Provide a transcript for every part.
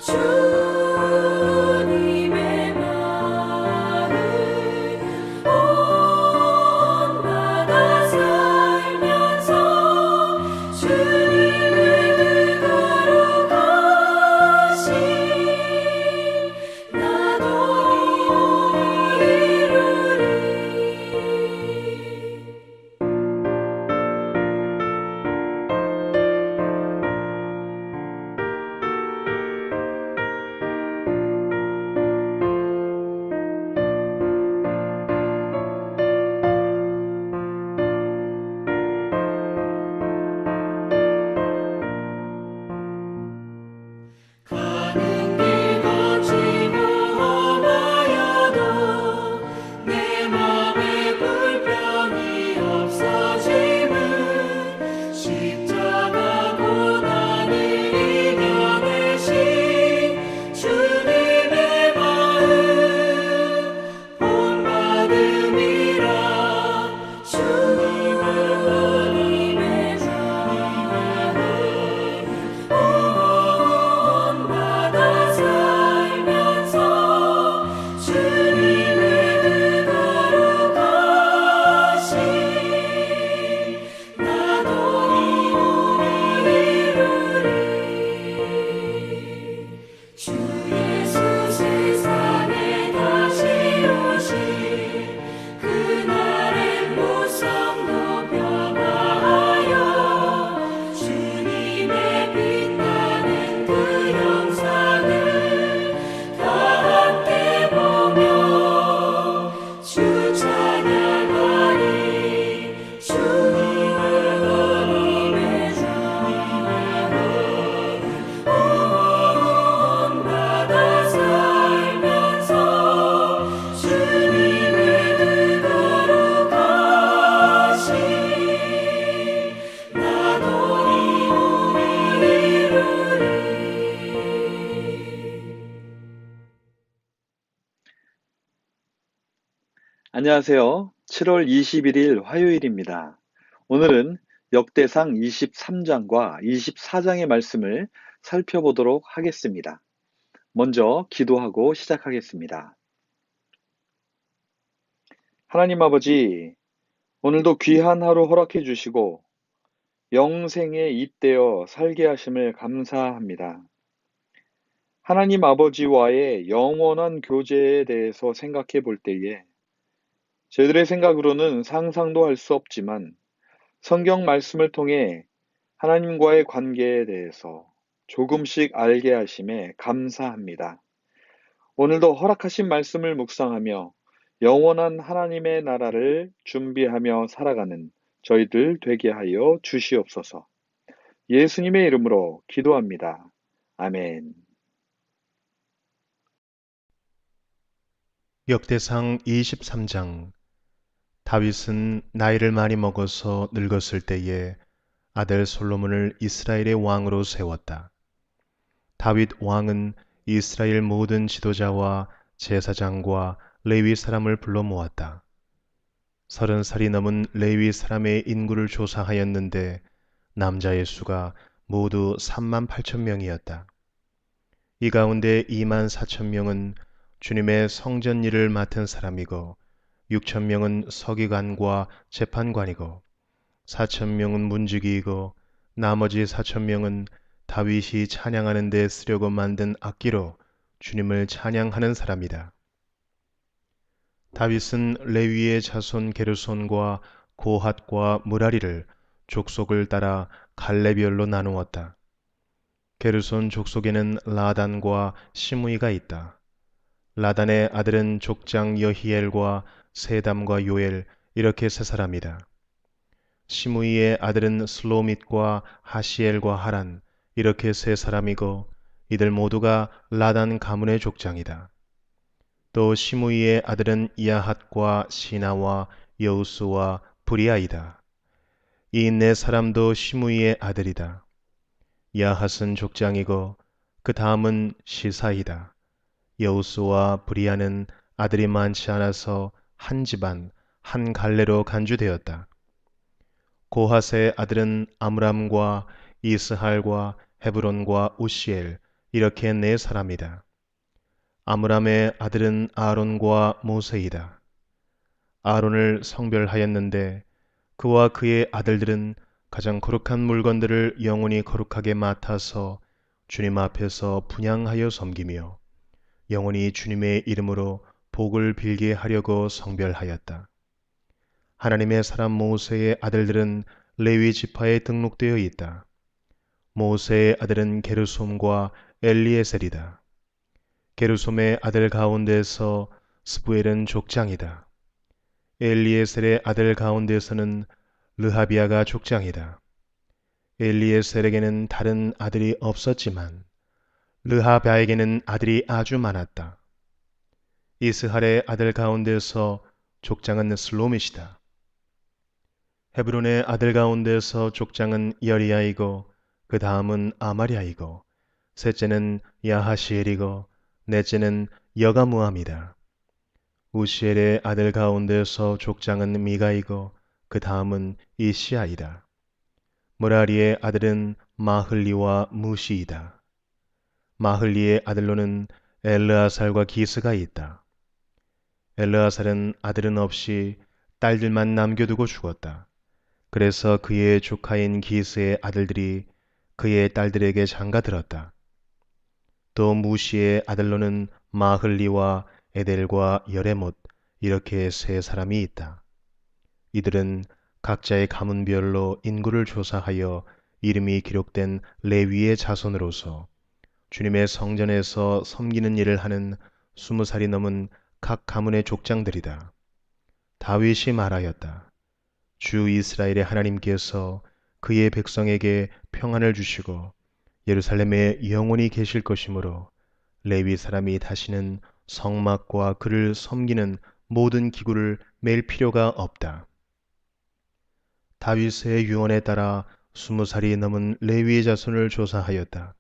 주님의 마을 온받아 살면서 주님을 거룩하신 나도 이루리. 가는 길 거치고 험하여도 내 맘에 불평이 없어짐은 십자가 고난을 이겨내신 주님의 마음 본받음이라. 주님의 마음 온받아 살면서 주님의 거룩하신 나도 이루리. 주 예수 세상에 다시 오실 그날엔 무성도 변화하여 주님의 빛나는 그 영상을 다 함께 보며 주 찬양하리. 주님의 마음 온받아 살면서 주님의 거룩하신 나도 이루리. 안녕하세요. 7월 21일 화요일입니다. 오늘은 역대상 23장과 24장의 말씀을 살펴보도록 하겠습니다. 먼저 기도하고 시작하겠습니다. 하나님 아버지, 오늘도 귀한 하루 허락해 주시고 영생에 잇대어 살게 하심을 감사합니다. 하나님 아버지와의 영원한 교제에 대해서 생각해 볼 때에 저희들의 생각으로는 상상도 할 수 없지만 성경 말씀을 통해 하나님과의 관계에 대해서 조금씩 알게 하심에 감사합니다. 오늘도 허락하신 말씀을 묵상하며 영원한 하나님의 나라를 준비하며 살아가는 저희들 되게 하여 주시옵소서. 예수님의 이름으로 기도합니다. 아멘. 역대상 23장. 다윗은 나이를 많이 먹어서 늙었을 때에 아들 솔로몬을 이스라엘의 왕으로 세웠다. 다윗 왕은 이스라엘 모든 지도자와 제사장과 레위 사람을 불러 모았다. 30살이 넘은 레위 사람의 인구를 조사하였는데 남자의 수가 모두 38,000명이었다. 이 가운데 24,000명은 주님의 성전 일을 맡은 사람이고 6,000명은 서기관과 재판관이고 4,000명은 문지기이고 나머지 4,000명은 다윗이 찬양하는 데 쓰려고 만든 악기로 주님을 찬양하는 사람이다. 다윗은 레위의 자손 게르손과 고핫과 무라리를 족속을 따라 갈레별로 나누었다. 게르손 족속에는 라단과 시므이가 있다. 라단의 아들은 족장 여히엘과 세담과 요엘 이렇게 세 사람이다. 시므이의 아들은 슬로밋과 하시엘과 하란 이렇게 세 사람이고 이들 모두가 라단 가문의 족장이다. 또 시므이의 아들은 야핫과 시나와 여우스와 브리아이다. 이 네 사람도 시므이의 아들이다. 야핫은 족장이고 그 다음은 시사이다. 여우스와 브리아는 아들이 많지 않아서 한 집안 한 갈래로 간주되었다. 고핫의 아들은 아므람과 이스할과 헤브론과 우시엘 이렇게 네 사람이다. 아므람의 아들은 아론과 모세이다. 아론을 성별하였는데 그와 그의 아들들은 가장 거룩한 물건들을 영원히 거룩하게 맡아서 주님 앞에서 분향하여 섬기며 영원히 주님의 이름으로 복을 빌게 하려고 성별하였다. 하나님의 사람 모세의 아들들은 레위 지파에 등록되어 있다. 모세의 아들은 게르솜과 엘리에셀이다. 게르솜의 아들 가운데서 스부엘은 족장이다. 엘리에셀의 아들 가운데서는 르하비아가 족장이다. 엘리에셀에게는 다른 아들이 없었지만 르하비아에게는 아들이 아주 많았다. 이스할의 아들 가운데서 족장은 슬로밋이다. 헤브론의 아들 가운데서 족장은 여리야이고 그 다음은 아마리아이고 셋째는 야하시엘이고 넷째는 여가무함이다. 우시엘의 아들 가운데서 족장은 미가이고 그 다음은 이시아이다. 무라리의 아들은 마흘리와 무시이다. 마흘리의 아들로는 엘르아살과 기스가 있다. 엘르아살은 아들은 없이 딸들만 남겨두고 죽었다. 그래서 그의 조카인 기스의 아들들이 그의 딸들에게 장가들었다. 또 무시의 아들로는 마흘리와 에델과 여레못 이렇게 세 사람이 있다. 이들은 각자의 가문별로 인구를 조사하여 이름이 기록된 레위의 자손으로서 주님의 성전에서 섬기는 일을 하는 20살이 넘은 각 가문의 족장들이다. 다윗이 말하였다. 주 이스라엘의 하나님께서 그의 백성에게 평안을 주시고 예루살렘에 영원히 계실 것이므로 레위 사람이 다시는 성막과 그를 섬기는 모든 기구를 맬 필요가 없다. 다윗의 유언에 따라 20살이 넘은 레위의 자손을 조사하였다.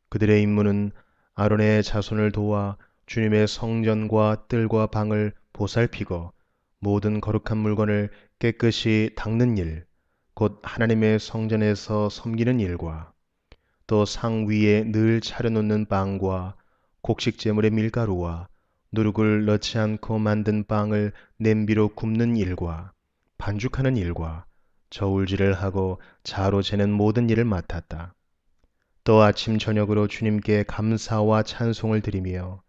그들의 임무는 아론의 자손을 도와 주님의 성전과 뜰과 방을 보살피고 모든 거룩한 물건을 깨끗이 닦는 일, 곧 하나님의 성전에서 섬기는 일과 또 상 위에 늘 차려놓는 빵과 곡식 제물의 밀가루와 누룩을 넣지 않고 만든 빵을 냄비로 굽는 일과 반죽하는 일과 저울질을 하고 자로 재는 모든 일을 맡았다. 또 아침 저녁으로 주님께 감사와 찬송을 드리며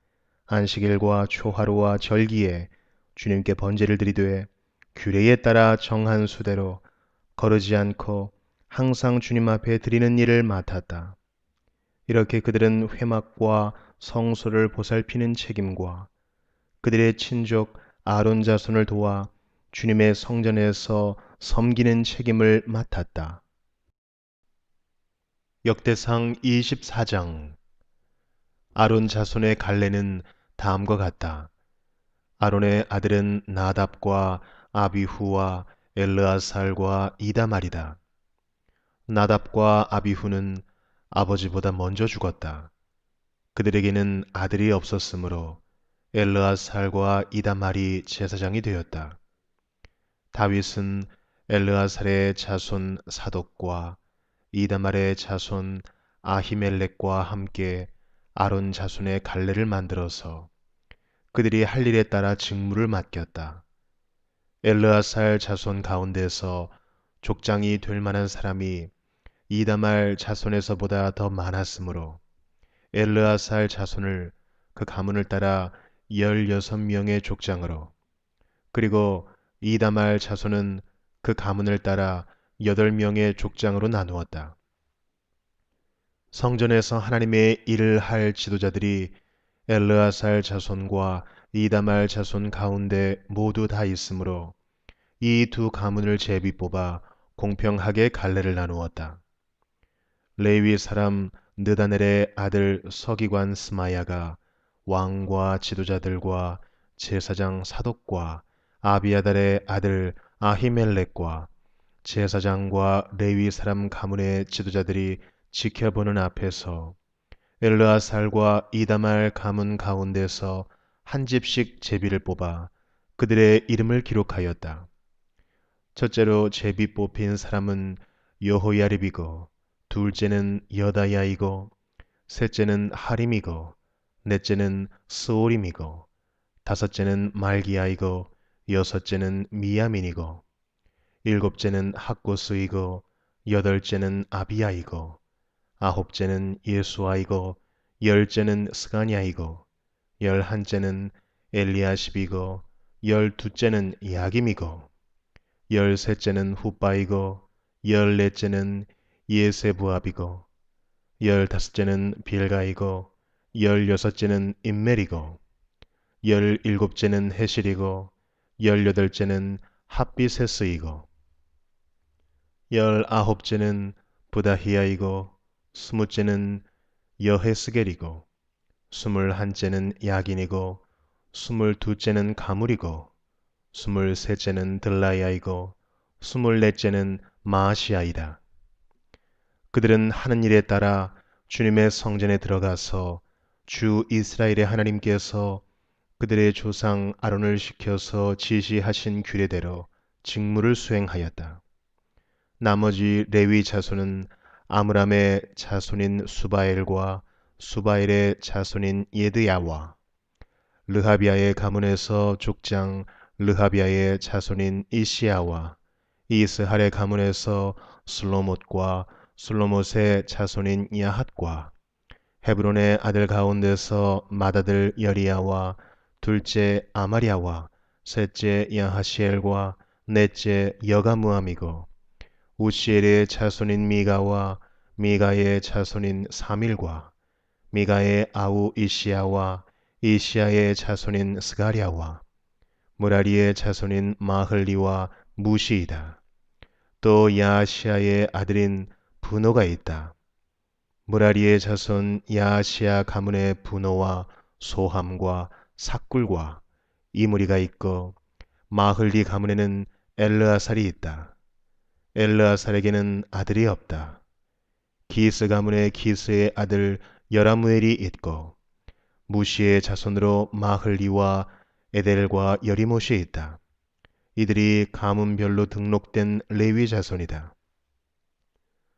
안식일과 초하루와 절기에 주님께 번제를 드리되 규례에 따라 정한 수대로 거르지 않고 항상 주님 앞에 드리는 일을 맡았다. 이렇게 그들은 회막과 성소를 보살피는 책임과 그들의 친족 아론 자손을 도와 주님의 성전에서 섬기는 책임을 맡았다. 역대상 24장. 아론 자손의 갈래는 다음과 같다. 아론의 아들은 나답과 아비후와 엘르아살과 이다말이다. 나답과 아비후는 아버지보다 먼저 죽었다. 그들에게는 아들이 없었으므로 엘르아살과 이다말이 제사장이 되었다. 다윗은 엘르아살의 자손 사독과 이다말의 자손 아히멜렉과 함께 아론 자손의 갈래를 만들어서 그들이 할 일에 따라 직무를 맡겼다. 엘르아살 자손 가운데서 족장이 될 만한 사람이 이다말 자손에서보다 더 많았으므로 엘르아살 자손을 그 가문을 따라 16명의 족장으로, 그리고 이다말 자손은 그 가문을 따라 8명의 족장으로 나누었다. 성전에서 하나님의 일을 할 지도자들이 엘르아살 자손과 이다말 자손 가운데 모두 다 있으므로 이 두 가문을 제비 뽑아 공평하게 갈래를 나누었다. 레위 사람 느다넬의 아들 서기관 스마야가 왕과 지도자들과 제사장 사독과 아비아달의 아들 아히멜렉과 제사장과 레위 사람 가문의 지도자들이 지켜보는 앞에서 엘르아살과 이다말 가문 가운데서 한 집씩 제비를 뽑아 그들의 이름을 기록하였다. 첫째로 제비 뽑힌 사람은 여호야립이고 둘째는 여다야이고 셋째는 하림이고 넷째는 스오림이고 다섯째는 말기야이고 여섯째는 미야민이고 일곱째는 학고스이고 여덟째는 아비야이고 아홉째는 예수아이고 열째는 스가냐이고 열한째는 엘리야십이고 열두째는 야김이고 열셋째는 훗바이고 열넷째는 예세부압이고 열다섯째는 빌가이고 열여섯째는 임멜이고 열일곱째는 헤실이고 열여덟째는 핫비세스이고 열아홉째는 부다히야이고 스무째는 여헤스겔이고 스물한째는 야긴이고 스물두째는 가물이고 스물셋째는 들라야이고 스물넷째는 마아시아이다. 그들은 하는 일에 따라 주님의 성전에 들어가서 주 이스라엘의 하나님께서 그들의 조상 아론을 시켜서 지시하신 규례대로 직무를 수행하였다. 나머지 레위 자손은 아므람의 자손인 수바엘과 수바엘의 자손인 예드야와 르하비아의 가문에서 족장 르하비아의 자손인 이시야와 이스할의 가문에서 슬로못과 슬로못의 자손인 야핫과 헤브론의 아들 가운데서 맏아들 여리야와 둘째 아마리아와 셋째 야하시엘과 넷째 여가무함이고 우시엘의 자손인 미가와 미가의 자손인 사밀과 미가의 아우 이시야와 이시야의 자손인 스가랴와 무라리의 자손인 마흘리와 무시이다. 또 야시야의 아들인 분노가 있다. 무라리의 자손 야시야 가문의 분노와 소함과 삭굴과 이무리가 있고 마흘리 가문에는 엘르아살이 있다. 엘르아살에게는 아들이 없다. 기스 가문의 기스의 아들 여라무엘이 있고 무시의 자손으로 마흘리와 에델과 여리못이 있다. 이들이 가문별로 등록된 레위 자손이다.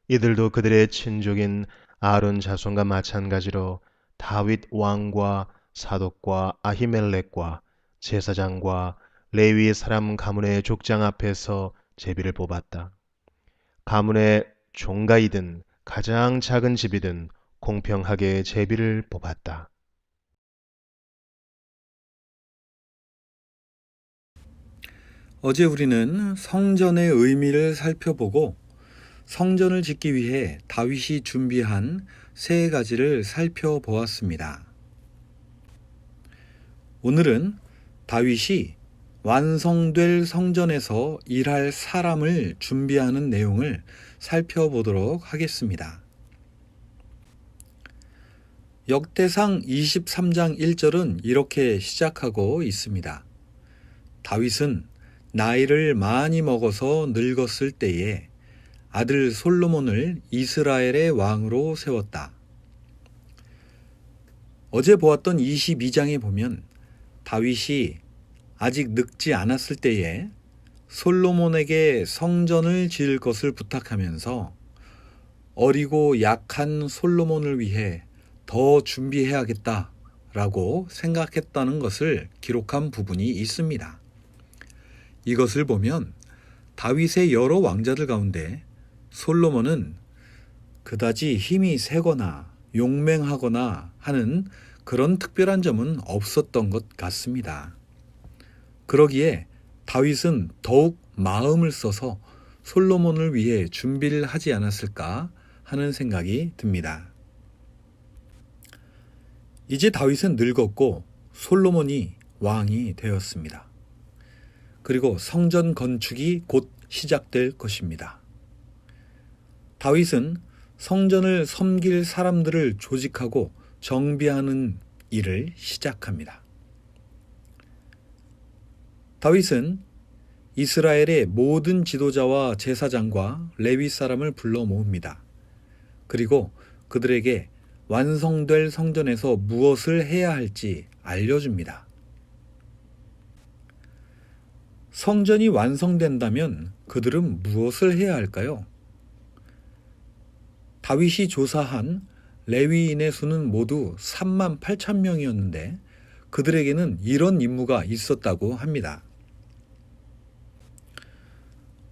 이들도 그들의 친족인 아론 자손과 마찬가지로 다윗 왕과 사독과 아히멜렉과 제사장과 레위 사람 가문의 족장 앞에서 제비를 뽑았다. 가문의 종가이든 가장 작은 집이든 공평하게 제비를 뽑았다. 어제 우리는 성전의 의미를 살펴보고 성전을 짓기 위해 다윗이 준비한 세 가지를 살펴보았습니다. 오늘은 다윗이 완성될 성전에서 일할 사람을 준비하는 내용을 살펴보도록 하겠습니다. 역대상 23장 1절은 이렇게 시작하고 있습니다. 다윗은 나이를 많이 먹어서 늙었을 때에 아들 솔로몬을 이스라엘의 왕으로 세웠다. 어제 보았던 22장에 보면 다윗이 아직 늙지 않았을 때에 솔로몬에게 성전을 지을 것을 부탁하면서 어리고 약한 솔로몬을 위해 더 준비해야겠다라고 생각했다는 것을 기록한 부분이 있습니다. 이것을 보면 다윗의 여러 왕자들 가운데 솔로몬은 그다지 힘이 세거나 용맹하거나 하는 그런 특별한 점은 없었던 것 같습니다. 그러기에 다윗은 더욱 마음을 써서 솔로몬을 위해 준비를 하지 않았을까 하는 생각이 듭니다. 이제 다윗은 늙었고 솔로몬이 왕이 되었습니다. 그리고 성전 건축이 곧 시작될 것입니다. 다윗은 성전을 섬길 사람들을 조직하고 정비하는 일을 시작합니다. 다윗은 이스라엘의 모든 지도자와 제사장과 레위 사람을 불러 모읍니다. 그리고 그들에게 완성될 성전에서 무엇을 해야 할지 알려줍니다. 성전이 완성된다면 그들은 무엇을 해야 할까요? 다윗이 조사한 레위인의 수는 모두 3만 8천 명이었는데 그들에게는 이런 임무가 있었다고 합니다.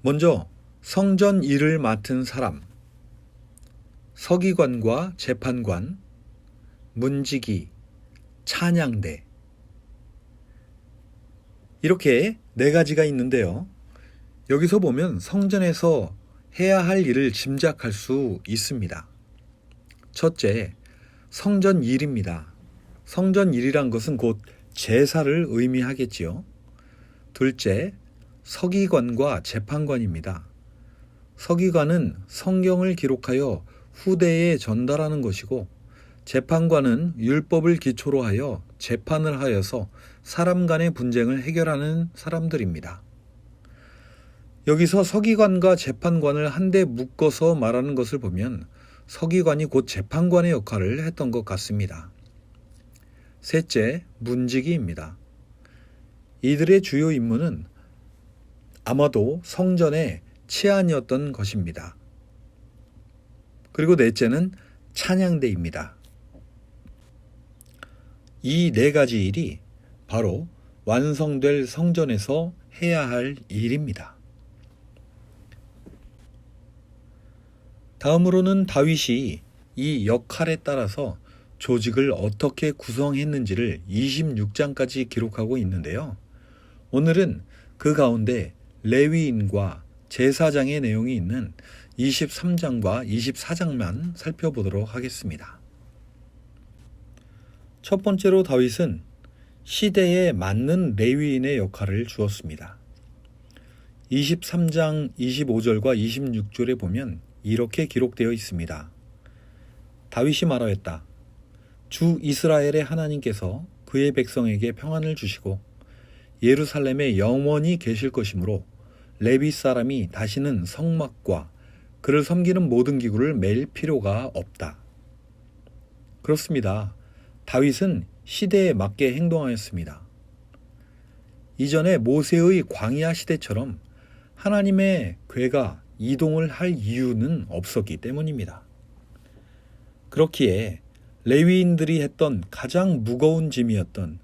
먼저 성전 일을 맡은 사람, 서기관과 재판관, 문지기, 찬양대, 이렇게 네 가지가 있는데요. 여기서 보면 성전에서 해야 할 일을 짐작할 수 있습니다. 첫째, 성전 일입니다. 성전 일이란 것은 곧 제사를 의미하겠지요. 둘째, 서기관과 재판관입니다. 서기관은 성경을 기록하여 후대에 전달하는 것이고, 재판관은 율법을 기초로 하여 재판을 하여서 사람 간의 분쟁을 해결하는 사람들입니다. 여기서 서기관과 재판관을 한데 묶어서 말하는 것을 보면 서기관이 곧 재판관의 역할을 했던 것 같습니다. 셋째, 문지기입니다. 이들의 주요 임무는 아마도 성전의 치안이었던 것입니다. 그리고 넷째는 찬양대입니다. 이 네 가지 일이 바로 완성될 성전에서 해야 할 일입니다. 다음으로는 다윗이 이 역할에 따라서 조직을 어떻게 구성했는지를 26장까지 기록하고 있는데요. 오늘은 그 가운데 레위인과 제사장의 내용이 있는 23장과 24장만 살펴보도록 하겠습니다. 첫 번째로 다윗은 시대에 맞는 레위인의 역할을 주었습니다. 23장 25절과 26절에 보면 이렇게 기록되어 있습니다. 다윗이 말하였다. 주 이스라엘의 하나님께서 그의 백성에게 평안을 주시고 예루살렘에 영원히 계실 것이므로 레위 사람이 다시는 성막과 그를 섬기는 모든 기구를 맬 필요가 없다. 그렇습니다. 다윗은 시대에 맞게 행동하였습니다. 이전에 모세의 광야 시대처럼 하나님의 궤가 이동을 할 이유는 없었기 때문입니다. 그렇기에 레위인들이 했던 가장 무거운 짐이었던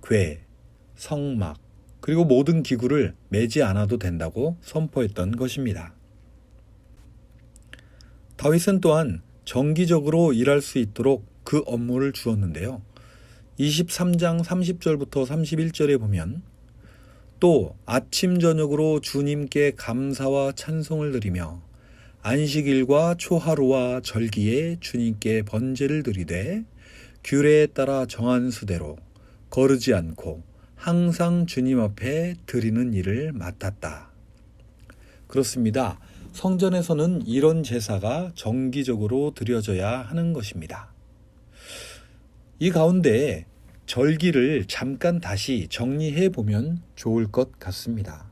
궤, 성막, 그리고 모든 기구를 매지 않아도 된다고 선포했던 것입니다. 다윗은 또한 정기적으로 일할 수 있도록 그 업무를 주었는데요. 23장 30절부터 31절에 보면 또 아침 저녁으로 주님께 감사와 찬송을 드리며 안식일과 초하루와 절기에 주님께 번제를 드리되 규례에 따라 정한 수대로 거르지 않고 항상 주님 앞에 드리는 일을 맡았다. 그렇습니다. 성전에서는 이런 제사가 정기적으로 드려져야 하는 것입니다. 이 가운데 절기를 잠깐 다시 정리해 보면 좋을 것 같습니다.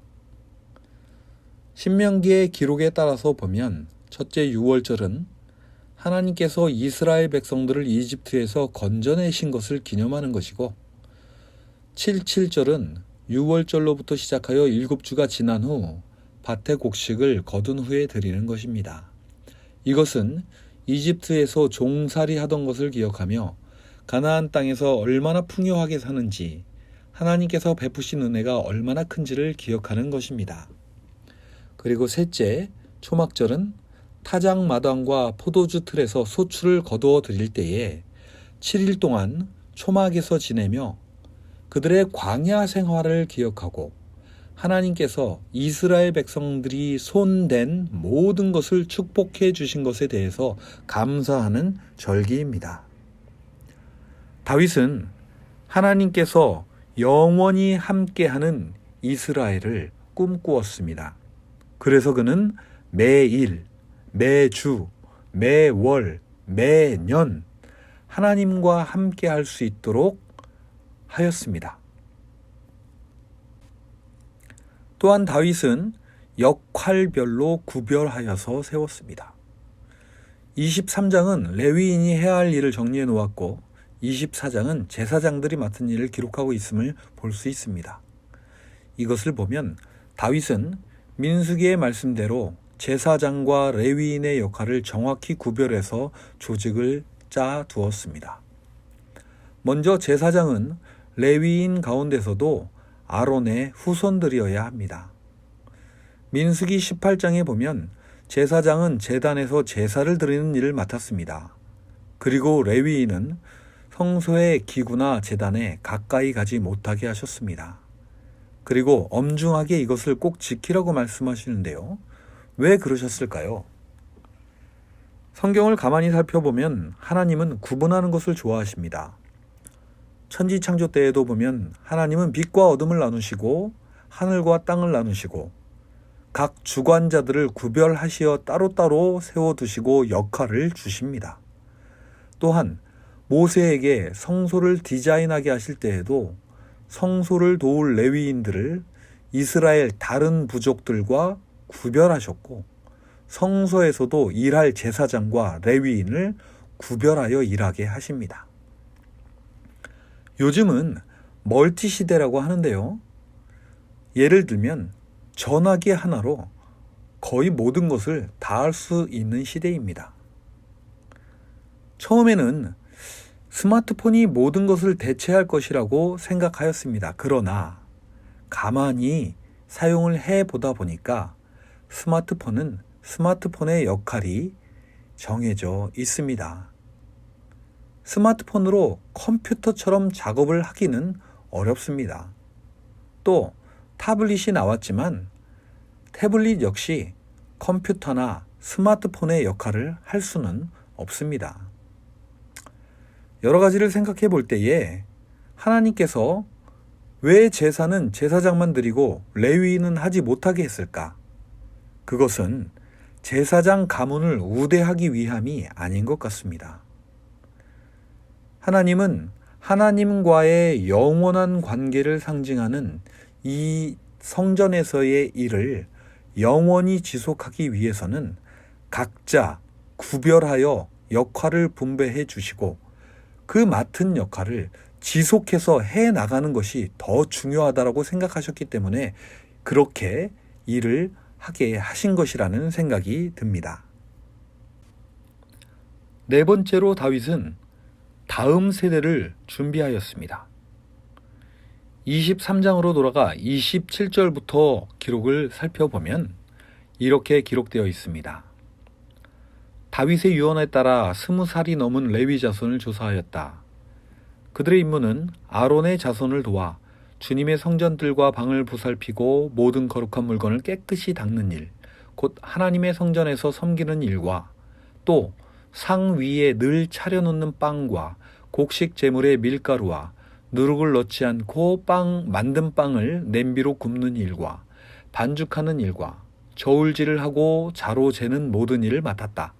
신명기의 기록에 따라서 보면 첫째 6월절은 하나님께서 이스라엘 백성들을 이집트에서 건져내신 것을 기념하는 것이고 7.7절은 6월절로부터 시작하여 7주가 지난 후 밭의 곡식을 거둔 후에 드리는 것입니다. 이것은 이집트에서 종살이 하던 것을 기억하며 가나안 땅에서 얼마나 풍요하게 사는지 하나님께서 베푸신 은혜가 얼마나 큰지를 기억하는 것입니다. 그리고 셋째, 초막절은 타작 마당과 포도주 틀에서 소출을 거두어 드릴 때에 7일 동안 초막에서 지내며 그들의 광야 생활을 기억하고 하나님께서 이스라엘 백성들이 손댄 모든 것을 축복해 주신 것에 대해서 감사하는 절기입니다. 다윗은 하나님께서 영원히 함께하는 이스라엘을 꿈꾸었습니다. 그래서 그는 매일, 매주, 매월, 매년 하나님과 함께할 수 있도록 하였습니다. 또한 다윗은 역할별로 구별하여서 세웠습니다. 23장은 레위인이 해야 할 일을 정리해 놓았고 24장은 제사장들이 맡은 일을 기록하고 있음을 볼 수 있습니다. 이것을 보면 다윗은 민수기의 말씀대로 제사장과 레위인의 역할을 정확히 구별해서 조직을 짜 두었습니다. 먼저 제사장은 레위인 가운데서도 아론의 후손들이어야 합니다. 민수기 18장에 보면 제사장은 제단에서 제사를 드리는 일을 맡았습니다. 그리고 레위인은 성소의 기구나 제단에 가까이 가지 못하게 하셨습니다. 그리고 엄중하게 이것을 꼭 지키라고 말씀하시는데요. 왜 그러셨을까요? 성경을 가만히 살펴보면 하나님은 구분하는 것을 좋아하십니다. 천지창조 때에도 보면 하나님은 빛과 어둠을 나누시고 하늘과 땅을 나누시고 각 주관자들을 구별하시어 따로따로 세워두시고 역할을 주십니다. 또한 모세에게 성소를 디자인하게 하실 때에도 성소를 도울 레위인들을 이스라엘 다른 부족들과 구별하셨고 성소에서도 일할 제사장과 레위인을 구별하여 일하게 하십니다. 요즘은 멀티 시대라고 하는데요. 예를 들면 전화기 하나로 거의 모든 것을 다 할 수 있는 시대입니다. 처음에는 스마트폰이 모든 것을 대체할 것이라고 생각하였습니다. 그러나 가만히 사용을 해보다 보니까 스마트폰은 스마트폰의 역할이 정해져 있습니다. 스마트폰으로 컴퓨터처럼 작업을 하기는 어렵습니다. 또 타블릿이 나왔지만 태블릿 역시 컴퓨터나 스마트폰의 역할을 할 수는 없습니다. 여러 가지를 생각해 볼 때에 하나님께서 왜 제사는 제사장만 드리고 레위인은 하지 못하게 했을까? 그것은 제사장 가문을 우대하기 위함이 아닌 것 같습니다. 하나님은 하나님과의 영원한 관계를 상징하는 이 성전에서의 일을 영원히 지속하기 위해서는 각자 구별하여 역할을 분배해 주시고 그 맡은 역할을 지속해서 해 나가는 것이 더 중요하다고 생각하셨기 때문에 그렇게 일을 하게 하신 것이라는 생각이 듭니다. 네 번째로 다윗은 다음 세대를 준비하였습니다. 23장으로 돌아가 27절부터 기록을 살펴보면 이렇게 기록되어 있습니다. 다윗의 유언에 따라 20살이 넘은 레위 자손을 조사하였다. 그들의 임무는 아론의 자손을 도와 주님의 성전들과 방을 보살피고 모든 거룩한 물건을 깨끗이 닦는 일, 곧 하나님의 성전에서 섬기는 일과 또 상 위에 늘 차려놓는 빵과 곡식 제물의 밀가루와 누룩을 넣지 않고 만든 빵을 냄비로 굽는 일과 반죽하는 일과 저울질을 하고 자로 재는 모든 일을 맡았다.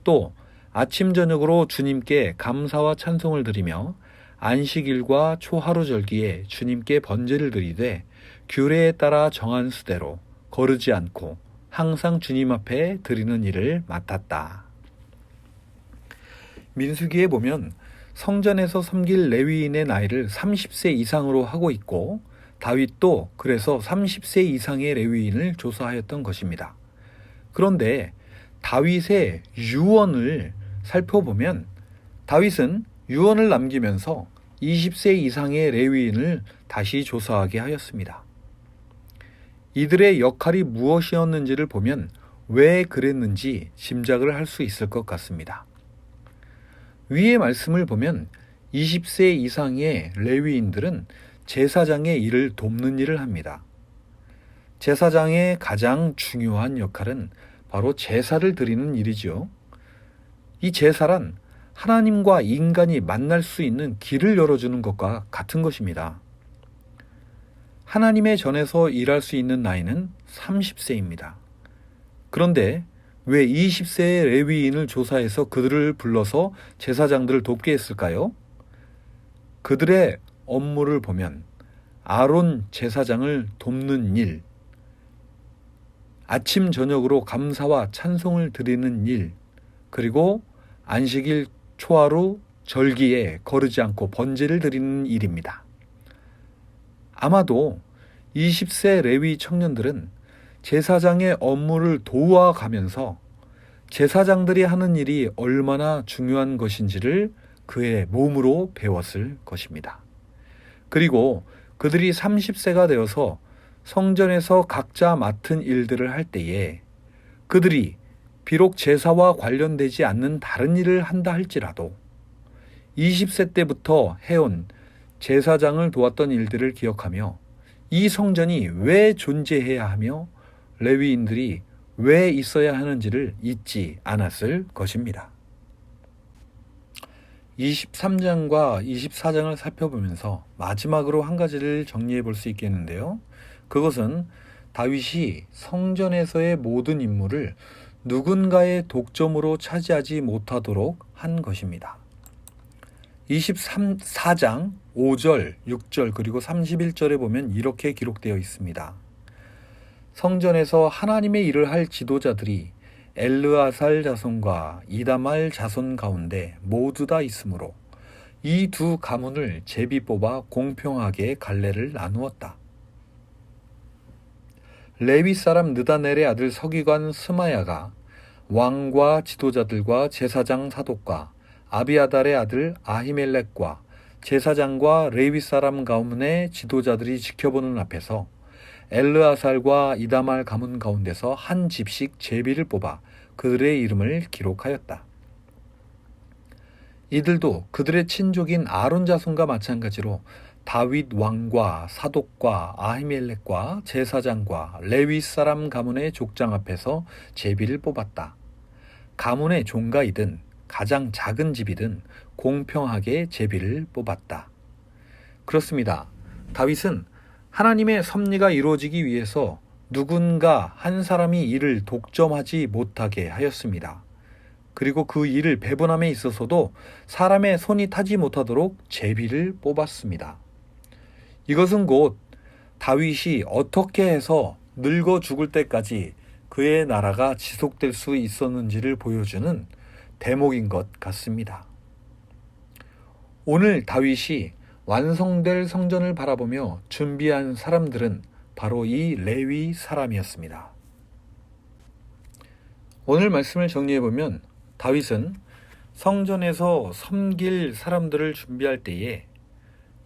또 아침 저녁으로 주님께 감사와 찬송을 드리며 안식일과 초하루절기에 주님께 번제를 드리되 규례에 따라 정한 수대로 거르지 않고 항상 주님 앞에 드리는 일을 맡았다. 민수기에 보면 성전에서 섬길 레위인의 나이를 30세 이상으로 하고 있고 다윗도 그래서 30세 이상의 레위인을 조사하였던 것입니다. 그런데 다윗의 유언을 살펴보면 다윗은 유언을 남기면서 20세 이상의 레위인을 다시 조사하게 하였습니다. 이들의 역할이 무엇이었는지를 보면 왜 그랬는지 짐작을 할 수 있을 것 같습니다. 위의 말씀을 보면 20세 이상의 레위인들은 제사장의 일을 돕는 일을 합니다. 제사장의 가장 중요한 역할은 바로 제사를 드리는 일이죠. 이 제사란 하나님과 인간이 만날 수 있는 길을 열어주는 것과 같은 것입니다. 하나님의 전에서 일할 수 있는 나이는 30세입니다. 그런데 왜 20세의 레위인을 조사해서 그들을 불러서 제사장들을 돕게 했을까요? 그들의 업무를 보면 아론 제사장을 돕는 일, 아침 저녁으로 감사와 찬송을 드리는 일, 그리고 안식일 초하루 절기에 거르지 않고 번제를 드리는 일입니다. 아마도 20세 레위 청년들은 제사장의 업무를 도와가면서 제사장들이 하는 일이 얼마나 중요한 것인지를 그의 몸으로 배웠을 것입니다. 그리고 그들이 30세가 되어서 성전에서 각자 맡은 일들을 할 때에 그들이 비록 제사와 관련되지 않는 다른 일을 한다 할지라도 20세 때부터 해온 제사장을 도왔던 일들을 기억하며 이 성전이 왜 존재해야 하며 레위인들이 왜 있어야 하는지를 잊지 않았을 것입니다. 23장과 24장을 살펴보면서 마지막으로 한 가지를 정리해 볼 수 있겠는데요. 그것은 다윗이 성전에서의 모든 임무를 누군가의 독점으로 차지하지 못하도록 한 것입니다. 24장 5절, 6절 그리고 31절에 보면 이렇게 기록되어 있습니다. 성전에서 하나님의 일을 할 지도자들이 엘르아살 자손과 이다말 자손 가운데 모두 다 있으므로 이 두 가문을 제비 뽑아 공평하게 갈래를 나누었다. 레위 사람 느다넬의 아들 서기관 스마야가 왕과 지도자들과 제사장 사독과 아비아달의 아들 아히멜렉과 제사장과 레위 사람 가문의 지도자들이 지켜보는 앞에서 엘르아살과 이다말 가문 가운데서 한 집씩 제비를 뽑아 그들의 이름을 기록하였다. 이들도 그들의 친족인 아론 자손과 마찬가지로 다윗 왕과 사독과 아히멜렉과 제사장과 레위 사람 가문의 족장 앞에서 제비를 뽑았다. 가문의 종가이든 가장 작은 집이든 공평하게 제비를 뽑았다. 그렇습니다. 다윗은 하나님의 섭리가 이루어지기 위해서 누군가 한 사람이 이를 독점하지 못하게 하였습니다. 그리고 그 일을 배분함에 있어서도 사람의 손이 타지 못하도록 제비를 뽑았습니다. 이것은 곧 다윗이 어떻게 해서 늙어 죽을 때까지 그의 나라가 지속될 수 있었는지를 보여주는 대목인 것 같습니다. 오늘 다윗이 완성될 성전을 바라보며 준비한 사람들은 바로 이 레위 사람이었습니다. 오늘 말씀을 정리해보면 다윗은 성전에서 섬길 사람들을 준비할 때에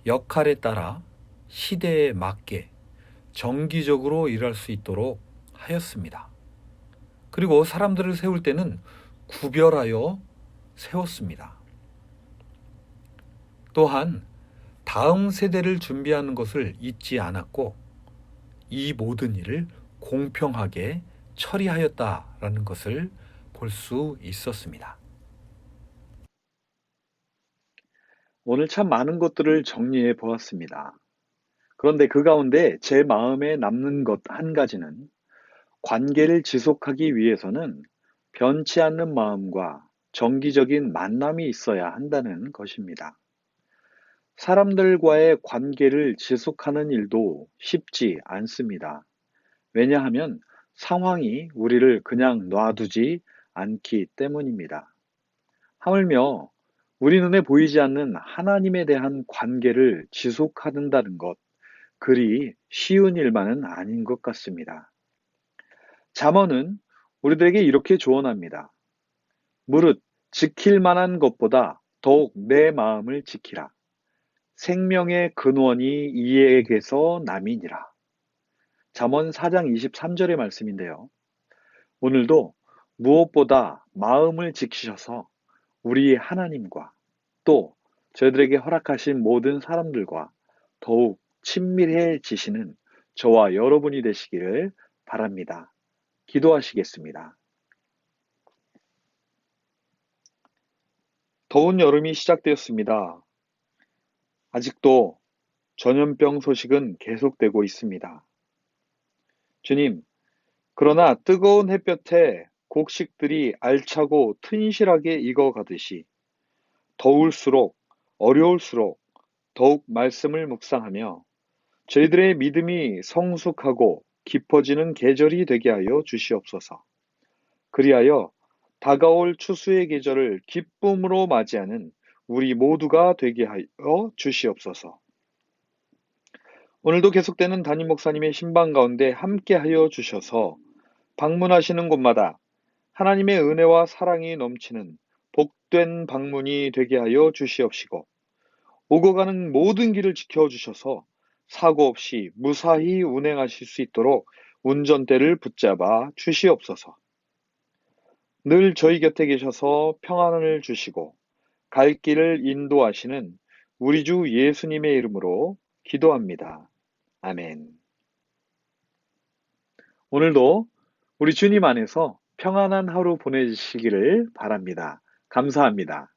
역할에 따라 시대에 맞게 정기적으로 일할 수 있도록 하였습니다. 그리고 사람들을 세울 때는 구별하여 세웠습니다. 또한 다음 세대를 준비하는 것을 잊지 않았고 이 모든 일을 공평하게 처리하였다라는 것을 볼 수 있었습니다. 오늘 참 많은 것들을 정리해 보았습니다. 그런데 그 가운데 제 마음에 남는 것 한 가지는 관계를 지속하기 위해서는 변치 않는 마음과 정기적인 만남이 있어야 한다는 것입니다. 사람들과의 관계를 지속하는 일도 쉽지 않습니다. 왜냐하면 상황이 우리를 그냥 놔두지 않기 때문입니다. 하물며 우리 눈에 보이지 않는 하나님에 대한 관계를 지속한다는 것, 그리 쉬운 일만은 아닌 것 같습니다. 잠언은 우리들에게 이렇게 조언합니다. 무릇 지킬 만한 것보다 더욱 내 마음을 지키라. 생명의 근원이 이에게서 남이니라. 잠언 4장 23절의 말씀인데요. 오늘도 무엇보다 마음을 지키셔서 우리 하나님과 또 저희들에게 허락하신 모든 사람들과 더욱 친밀해지시는 저와 여러분이 되시기를 바랍니다. 기도하시겠습니다. 더운 여름이 시작되었습니다. 아직도 전염병 소식은 계속되고 있습니다. 주님, 그러나 뜨거운 햇볕에 곡식들이 알차고 튼실하게 익어가듯이 더울수록 어려울수록 더욱 말씀을 묵상하며 저희들의 믿음이 성숙하고 깊어지는 계절이 되게 하여 주시옵소서. 그리하여 다가올 추수의 계절을 기쁨으로 맞이하는 우리 모두가 되게 하여 주시옵소서. 오늘도 계속되는 담임 목사님의 신방 가운데 함께 하여 주셔서 방문하시는 곳마다 하나님의 은혜와 사랑이 넘치는 복된 방문이 되게 하여 주시옵시고 오고 가는 모든 길을 지켜주셔서 사고 없이 무사히 운행하실 수 있도록 운전대를 붙잡아 주시옵소서. 늘 저희 곁에 계셔서 평안을 주시고 갈 길을 인도하시는 우리 주 예수님의 이름으로 기도합니다. 아멘. 오늘도 우리 주님 안에서 평안한 하루 보내시기를 바랍니다. 감사합니다.